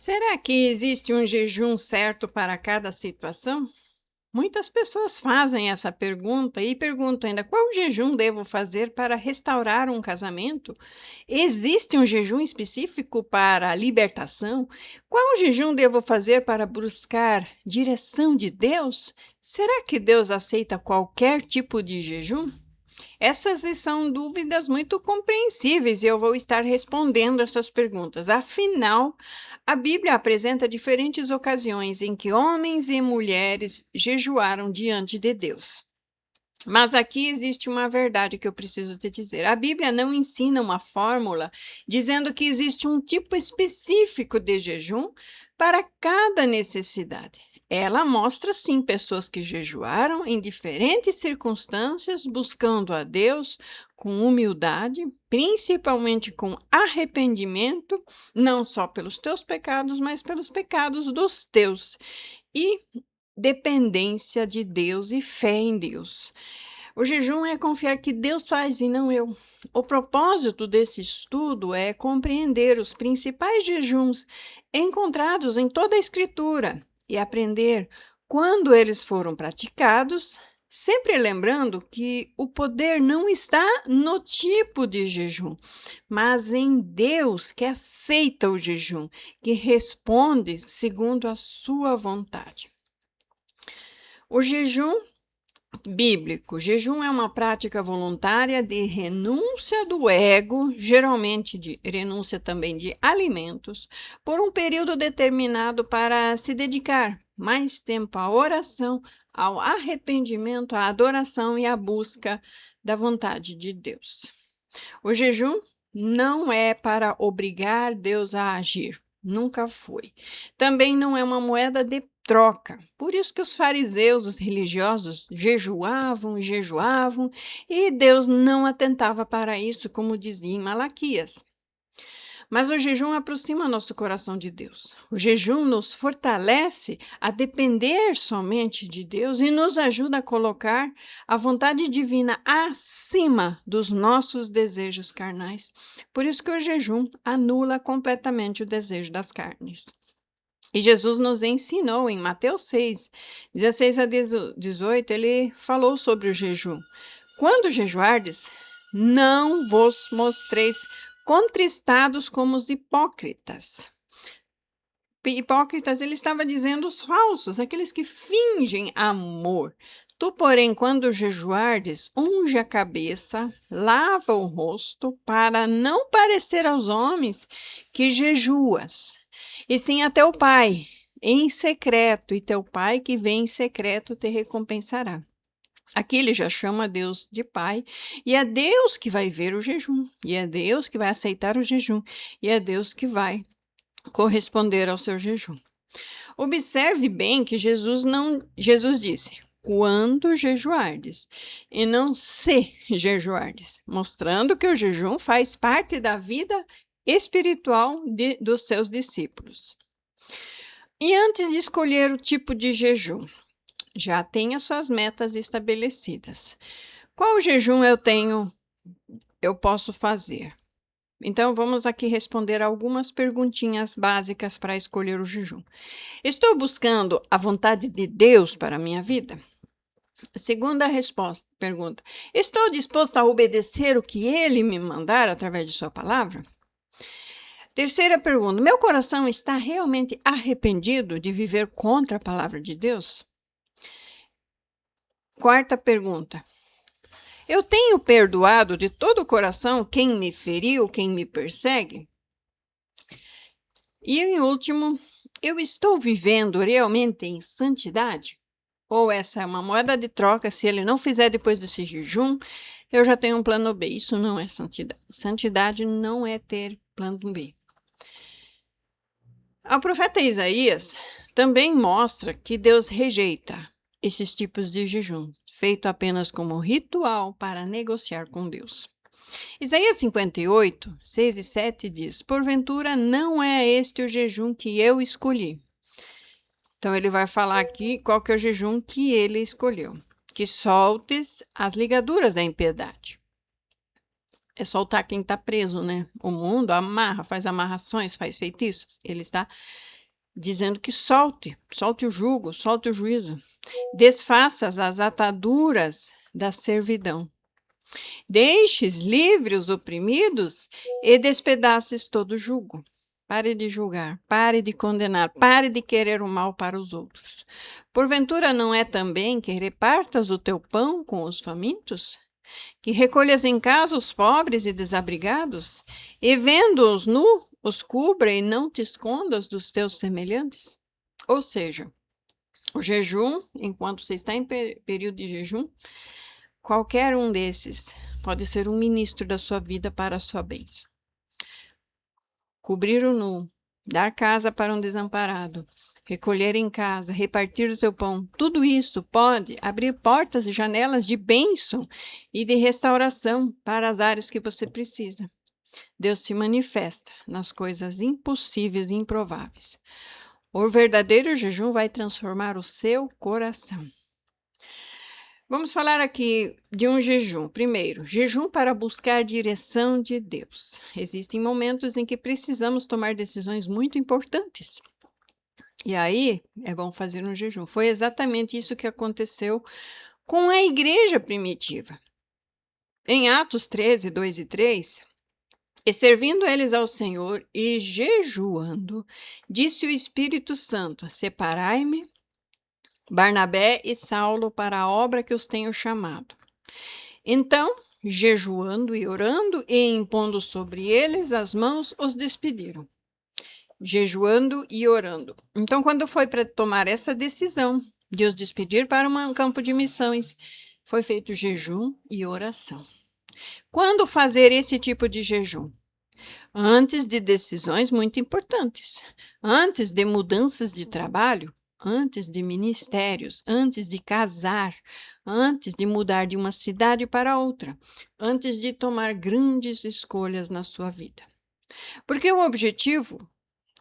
Será que existe um jejum certo para cada situação? Muitas pessoas fazem essa pergunta e perguntam ainda qual jejum devo fazer para restaurar um casamento? Existe um jejum específico para a libertação? Qual jejum devo fazer para buscar direção de Deus? Será que Deus aceita qualquer tipo de jejum? Essas são dúvidas muito compreensíveis e eu vou estar respondendo essas perguntas. Afinal, a Bíblia apresenta diferentes ocasiões em que homens e mulheres jejuaram diante de Deus. Mas aqui existe uma verdade que eu preciso te dizer. A Bíblia não ensina uma fórmula dizendo que existe um tipo específico de jejum para cada necessidade. Ela mostra, sim, pessoas que jejuaram em diferentes circunstâncias, buscando a Deus com humildade, principalmente com arrependimento, não só pelos teus pecados, mas pelos pecados dos teus, e dependência de Deus e fé em Deus. O jejum é confiar que Deus faz e não eu. O propósito desse estudo é compreender os principais jejuns encontrados em toda a Escritura e aprender quando eles foram praticados, sempre lembrando que o poder não está no tipo de jejum, mas em Deus que aceita o jejum, que responde segundo a sua vontade. O jejum bíblico. Jejum é uma prática voluntária de renúncia do ego, geralmente de renúncia também de alimentos, por um período determinado para se dedicar mais tempo à oração, ao arrependimento, à adoração e à busca da vontade de Deus. O jejum não é para obrigar Deus a agir. Nunca foi. Também não é uma moeda de troca. Por isso que os fariseus, os religiosos, jejuavam, e Deus não atentava para isso, como dizia em Malaquias. Mas o jejum aproxima nosso coração de Deus. O jejum nos fortalece a depender somente de Deus e nos ajuda a colocar a vontade divina acima dos nossos desejos carnais. Por isso que o jejum anula completamente o desejo das carnes. E Jesus nos ensinou em Mateus 6, 16 a 18, ele falou sobre o jejum. Quando jejuardes, não vos mostreis contristados como os hipócritas. Hipócritas, ele estava dizendo os falsos, aqueles que fingem amor. Tu, porém, quando jejuardes, unge a cabeça, lava o rosto, para não parecer aos homens que jejuas, e sim a teu Pai, em secreto, e teu Pai que vem em secreto te recompensará. Aqui ele já chama Deus de Pai, e é Deus que vai ver o jejum, e é Deus que vai aceitar o jejum, e é Deus que vai corresponder ao seu jejum. Observe bem que Jesus disse: quando jejuardes, e não se jejuardes, mostrando que o jejum faz parte da vida espiritual dos seus discípulos. E antes de escolher o tipo de jejum, já tenha suas metas estabelecidas. Qual jejum eu posso fazer? Então, vamos aqui responder algumas perguntinhas básicas para escolher o jejum. Estou buscando a vontade de Deus para a minha vida? Segunda pergunta: estou disposto a obedecer o que Ele me mandar através de sua palavra? Terceira pergunta: meu coração está realmente arrependido de viver contra a palavra de Deus? Quarta pergunta: eu tenho perdoado de todo o coração quem me feriu, quem me persegue? E em último, eu estou vivendo realmente em santidade? Ou essa é uma moeda de troca, se ele não fizer depois desse jejum, eu já tenho um plano B. Isso não é santidade. Santidade não é ter plano B. O profeta Isaías também mostra que Deus rejeita esses tipos de jejum, feito apenas como ritual para negociar com Deus. Isaías 58, 6 e 7 diz: porventura não é este o jejum que eu escolhi. Então ele vai falar aqui qual que é o jejum que ele escolheu. Que soltes as ligaduras da impiedade. É soltar quem está preso, né? O mundo amarra, faz amarrações, faz feitiços. Ele está dizendo que solte o jugo, solte o juízo, desfaças as ataduras da servidão, deixes livres os oprimidos e despedaces todo o jugo. Pare de julgar, pare de condenar, pare de querer o mal para os outros. Porventura não é também que repartas o teu pão com os famintos? Que recolhas em casa os pobres e desabrigados? E vendo-os nu, os cubra e não te escondas dos teus semelhantes? Ou seja, o jejum, enquanto você está em período de jejum, qualquer um desses pode ser um ministro da sua vida para a sua bênção. Cobrir o nu, dar casa para um desamparado, recolher em casa, repartir o teu pão, tudo isso pode abrir portas e janelas de bênção e de restauração para as áreas que você precisa. Deus se manifesta nas coisas impossíveis e improváveis. O verdadeiro jejum vai transformar o seu coração. Vamos falar aqui de um jejum. Primeiro, jejum para buscar a direção de Deus. Existem momentos em que precisamos tomar decisões muito importantes. E aí, é bom fazer um jejum. Foi exatamente isso que aconteceu com a igreja primitiva. Em Atos 13, 2 e 3, e servindo eles ao Senhor e jejuando, disse o Espírito Santo: separai-me Barnabé e Saulo para a obra que os tenho chamado. Então, jejuando e orando e impondo sobre eles as mãos, os despediram. Jejuando e orando. Então, quando foi para tomar essa decisão de os despedir para um campo de missões, foi feito jejum e oração. Quando fazer esse tipo de jejum? Antes de decisões muito importantes, antes de mudanças de trabalho, antes de ministérios, antes de casar, antes de mudar de uma cidade para outra, antes de tomar grandes escolhas na sua vida. Porque o objetivo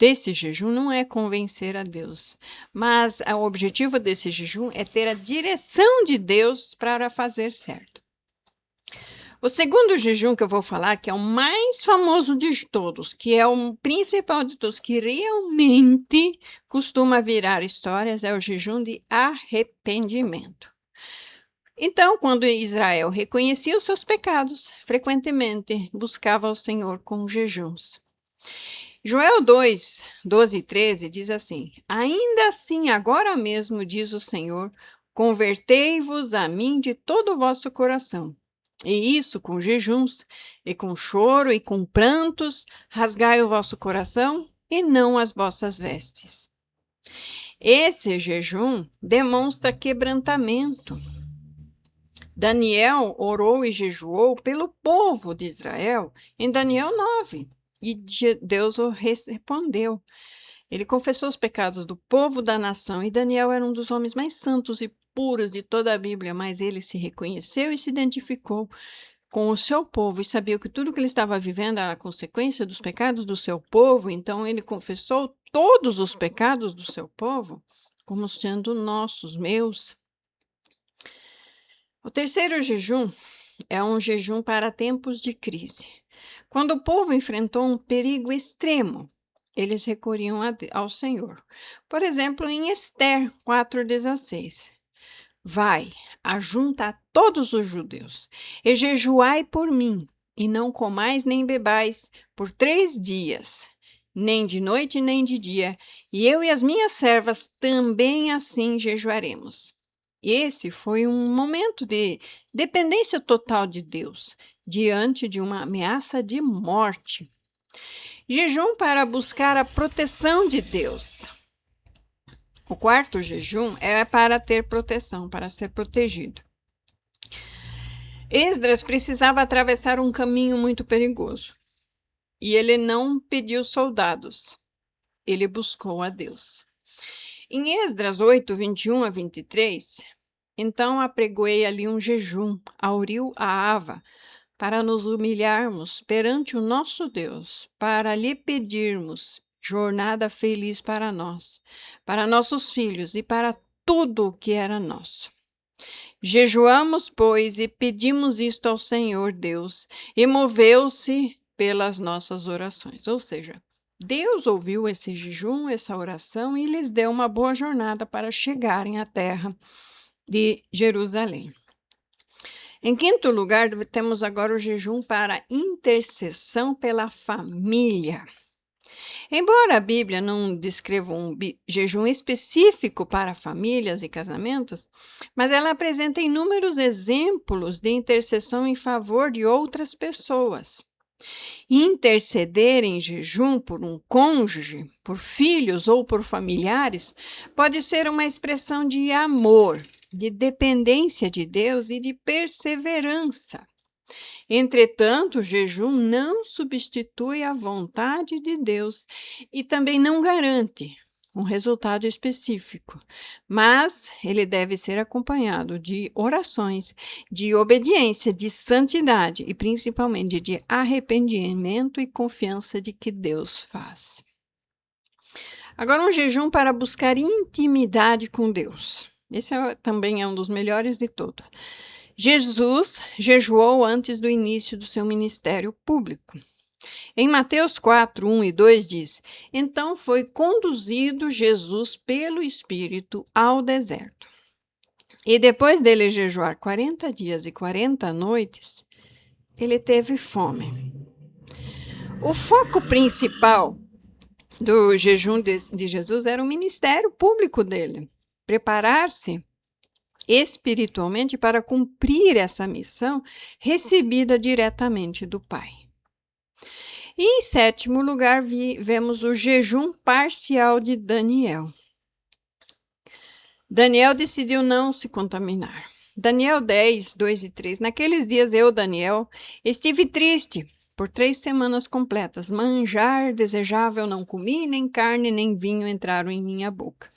desse jejum não é convencer a Deus, mas o objetivo desse jejum é ter a direção de Deus para fazer certo. O segundo jejum que eu vou falar, que é o mais famoso de todos, que é o principal de todos, que realmente costuma virar histórias, é o jejum de arrependimento. Então, quando Israel reconhecia os seus pecados, frequentemente buscava o Senhor com jejuns. Joel 2, 12 e 13 diz assim: ainda assim, agora mesmo, diz o Senhor, convertei-vos a mim de todo o vosso coração. E isso com jejuns, e com choro, e com prantos, rasgai o vosso coração, e não as vossas vestes. Esse jejum demonstra quebrantamento. Daniel orou e jejuou pelo povo de Israel em Daniel 9, e Deus o respondeu. Ele confessou os pecados do povo da nação, e Daniel era um dos homens mais santos e puros de toda a Bíblia, mas ele se reconheceu e se identificou com o seu povo e sabia que tudo que ele estava vivendo era a consequência dos pecados do seu povo, então ele confessou todos os pecados do seu povo como sendo nossos, meus. O terceiro jejum é um jejum para tempos de crise. Quando o povo enfrentou um perigo extremo, eles recorriam ao Senhor. Por exemplo, em Ester 4,16. Vai, ajunta a todos os judeus, e jejuai por mim, e não comais nem bebais por 3 dias, nem de noite nem de dia, e eu e as minhas servas também assim jejuaremos. Esse foi um momento de dependência total de Deus, diante de uma ameaça de morte. Jejum para buscar a proteção de Deus. O quarto jejum é para ter proteção, para ser protegido. Esdras precisava atravessar um caminho muito perigoso. E ele não pediu soldados, ele buscou a Deus. Em Esdras 8, 21 a 23, então apregoei ali um jejum ao rio Ahava, para nos humilharmos perante o nosso Deus, para lhe pedirmos jornada feliz para nós, para nossos filhos e para tudo o que era nosso. Jejuamos, pois, e pedimos isto ao Senhor Deus, e moveu-se pelas nossas orações. Ou seja, Deus ouviu esse jejum, essa oração e lhes deu uma boa jornada para chegarem à terra de Jerusalém. Em quinto lugar, temos agora o jejum para intercessão pela família. Embora a Bíblia não descreva um jejum específico para famílias e casamentos, mas ela apresenta inúmeros exemplos de intercessão em favor de outras pessoas. Interceder em jejum por um cônjuge, por filhos ou por familiares pode ser uma expressão de amor, de dependência de Deus e de perseverança. Entretanto, o jejum não substitui a vontade de Deus e também não garante um resultado específico, mas ele deve ser acompanhado de orações, de obediência, de santidade e principalmente de arrependimento e confiança de que Deus faz. Agora, um jejum para buscar intimidade com Deus. Esse também é um dos melhores de todos. Jesus jejuou antes do início do seu ministério público. Em Mateus 4, 1 e 2 diz: Então foi conduzido Jesus pelo Espírito ao deserto. E depois dele jejuar 40 dias e 40 noites, ele teve fome. O foco principal do jejum de Jesus era o ministério público dele. Preparar-se espiritualmente para cumprir essa missão recebida diretamente do Pai. E em sétimo lugar, vemos o jejum parcial de Daniel. Daniel decidiu não se contaminar. Daniel 10, 2 e 3. Naqueles dias eu, Daniel, estive triste por 3 semanas completas. Manjar desejável não comi, nem carne nem vinho entraram em minha boca.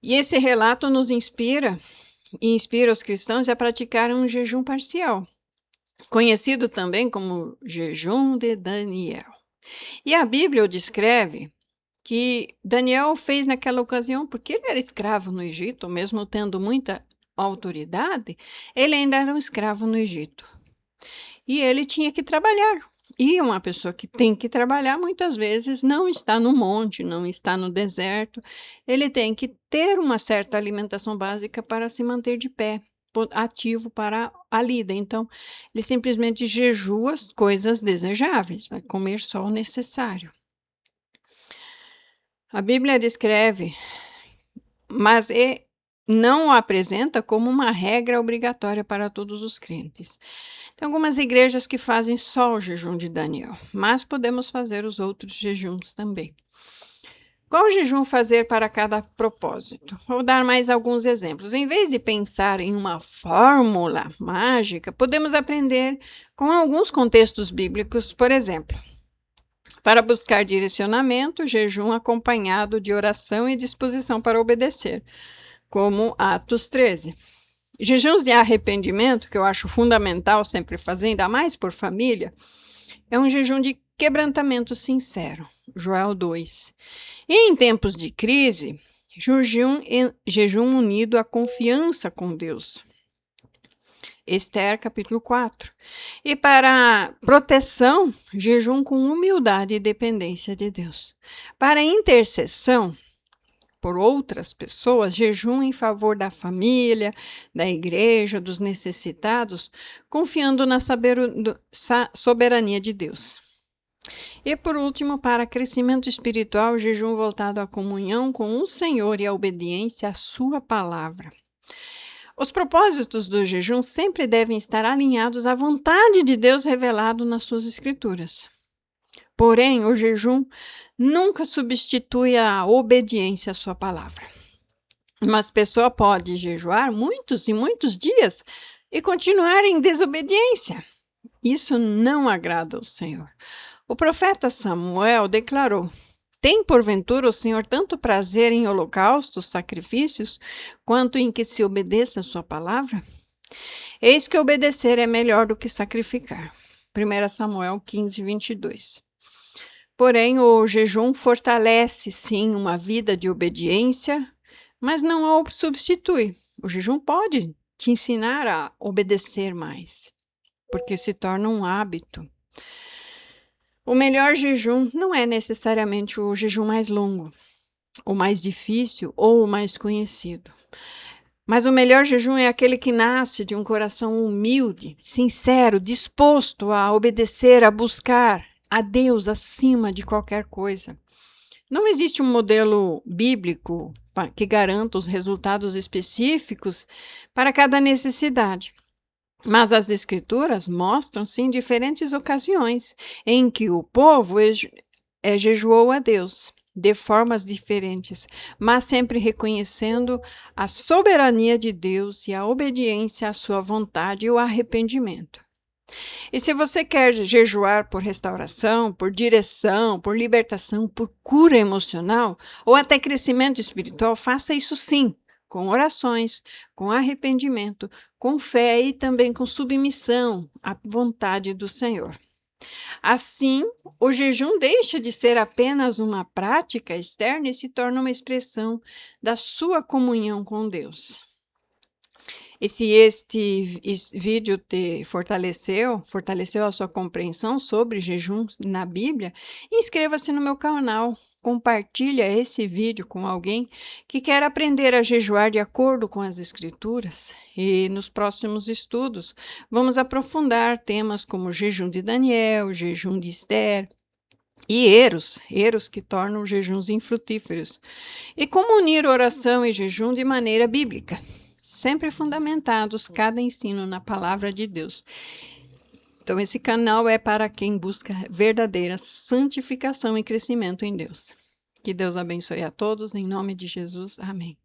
E esse relato nos inspira e inspira os cristãos a praticarem um jejum parcial, conhecido também como jejum de Daniel. E a Bíblia o descreve que Daniel fez naquela ocasião porque ele era escravo no Egito, mesmo tendo muita autoridade, ele ainda era um escravo no Egito. E ele tinha que trabalhar. E uma pessoa que tem que trabalhar, muitas vezes, não está no monte, não está no deserto. Ele tem que ter uma certa alimentação básica para se manter de pé, ativo para a lida. Então, ele simplesmente jejua as coisas desejáveis, vai comer só o necessário. A Bíblia descreve, mas não o apresenta como uma regra obrigatória para todos os crentes. Tem algumas igrejas que fazem só o jejum de Daniel, mas podemos fazer os outros jejuns também. Qual jejum fazer para cada propósito? Vou dar mais alguns exemplos. Em vez de pensar em uma fórmula mágica, podemos aprender com alguns contextos bíblicos, por exemplo. Para buscar direcionamento, jejum acompanhado de oração e disposição para obedecer, como Atos 13. Jejuns de arrependimento, que eu acho fundamental sempre fazer, ainda mais por família, é um jejum de quebrantamento sincero, Joel 2. E em tempos de crise, jejum unido à confiança com Deus, Esther, capítulo 4. E para proteção, jejum com humildade e dependência de Deus. Para intercessão por outras pessoas, jejum em favor da família, da igreja, dos necessitados, confiando na soberania de Deus. E por último, para crescimento espiritual, jejum voltado à comunhão com o Senhor e à obediência à sua palavra. Os propósitos do jejum sempre devem estar alinhados à vontade de Deus revelado nas suas escrituras. Porém, o jejum nunca substitui a obediência à sua palavra. Uma pessoa pode jejuar muitos e muitos dias e continuar em desobediência. Isso não agrada ao Senhor. O profeta Samuel declarou: Tem porventura o Senhor tanto prazer em holocaustos, sacrifícios, quanto em que se obedeça a sua palavra? Eis que obedecer é melhor do que sacrificar. 1 Samuel 15, 22. Porém, o jejum fortalece, sim, uma vida de obediência, mas não a substitui. O jejum pode te ensinar a obedecer mais, porque se torna um hábito. O melhor jejum não é necessariamente o jejum mais longo, o mais difícil ou o mais conhecido. Mas o melhor jejum é aquele que nasce de um coração humilde, sincero, disposto a obedecer, a buscar a Deus acima de qualquer coisa. Não existe um modelo bíblico que garanta os resultados específicos para cada necessidade. Mas as Escrituras mostram, sim, diferentes ocasiões em que o povo jejuou a Deus de formas diferentes, mas sempre reconhecendo a soberania de Deus e a obediência à sua vontade e o arrependimento. E se você quer jejuar por restauração, por direção, por libertação, por cura emocional ou até crescimento espiritual, faça isso sim, com orações, com arrependimento, com fé e também com submissão à vontade do Senhor. Assim, o jejum deixa de ser apenas uma prática externa e se torna uma expressão da sua comunhão com Deus. E se este vídeo te fortaleceu a sua compreensão sobre jejum na Bíblia, inscreva-se no meu canal. Compartilha esse vídeo com alguém que quer aprender a jejuar de acordo com as Escrituras. E nos próximos estudos, vamos aprofundar temas como o jejum de Daniel, o jejum de Esther e eros que tornam jejuns infrutíferos. E como unir oração e jejum de maneira bíblica, sempre fundamentados cada ensino na palavra de Deus. Então, esse canal é para quem busca verdadeira santificação e crescimento em Deus. Que Deus abençoe a todos, em nome de Jesus. Amém.